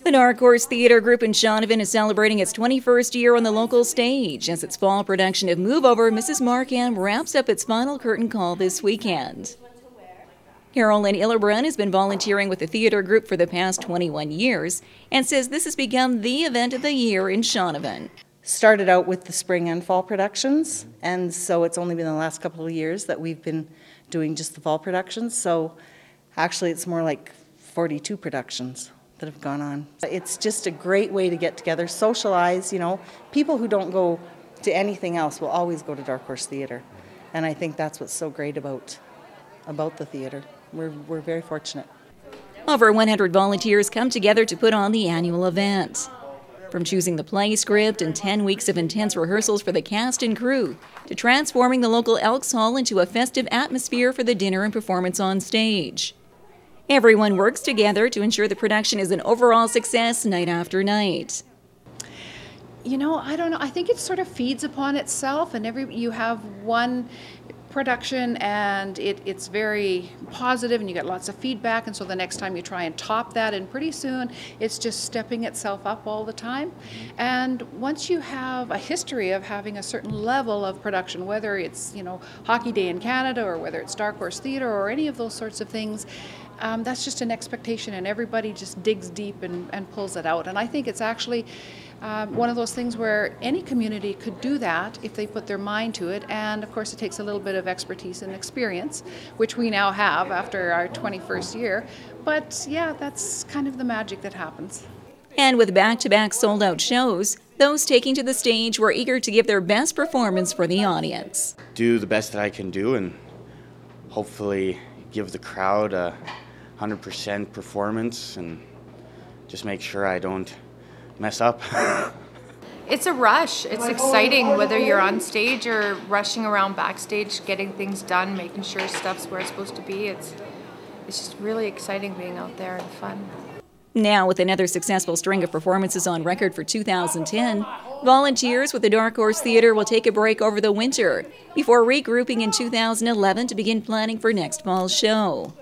The Darkhorse Theatre group in Shaunavon is celebrating its 21st year on the local stage as its fall production of Move Over, Mrs. Markham wraps up its final curtain call this weekend. Carolyn Illerbrun has been volunteering with the theatre group for the past 21 years and says this has become the event of the year in Shaunavon. Started out with the spring and fall productions, and so it's only been the last couple of years that we've been doing just the fall productions. So actually it's more like 42 productions that have gone on. It's just a great way to get together, socialize, you know. People who don't go to anything else will always go to Darkhorse Theatre. And I think that's what's so great about the theatre. We're very fortunate. Over 100 volunteers come together to put on the annual event. From choosing the play script and 10 weeks of intense rehearsals for the cast and crew, to transforming the local Elks Hall into a festive atmosphere for the dinner and performance on stage. Everyone works together to ensure the production is an overall success night after night. You know, I don't know. I think it sort of feeds upon itself, and you have one production and it's very positive and you get lots of feedback, and so the next time you try and top that, and pretty soon it's just stepping itself up all the time. And once you have a history of having a certain level of production, whether it's, you know, Hockey Day in Canada or whether it's Darkhorse Theatre or any of those sorts of things, that's just an expectation, and everybody just digs deep and pulls it out. And I think it's actually one of those things where any community could do that if they put their mind to it. And of course it takes a little bit of expertise and experience, which we now have after our 21st year. But yeah, that's kind of the magic that happens. And with back-to-back sold-out shows, those taking to the stage were eager to give their best performance for the audience. Do the best that I can do and hopefully give the crowd a 100% performance and just make sure I don't mess up. It's a rush. It's exciting whether you're on stage or rushing around backstage, getting things done, making sure stuff's where it's supposed to be. It's just really exciting being out there and fun. Now, with another successful string of performances on record for 2010, volunteers with the Darkhorse Theatre will take a break over the winter before regrouping in 2011 to begin planning for next fall's show,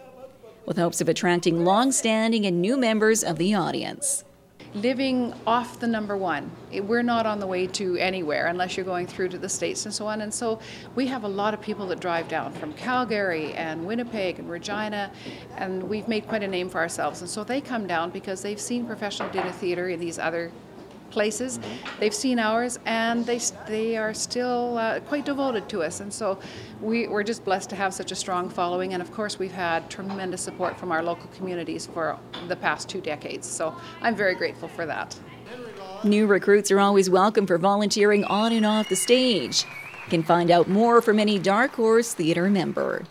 with hopes of attracting long-standing and new members of the audience. Living off the number one. We're not on the way to anywhere unless you're going through to the States and so on. And so we have a lot of people that drive down from Calgary and Winnipeg and Regina, and we've made quite a name for ourselves. And so they come down because they've seen professional dinner theatre in these other places. They've seen ours, and they are still quite devoted to us, and so we're just blessed to have such a strong following. And of course we've had tremendous support from our local communities for the past 2 decades, so I'm very grateful for that. New recruits are always welcome for volunteering on and off the stage. You can find out more from any Darkhorse Theatre member.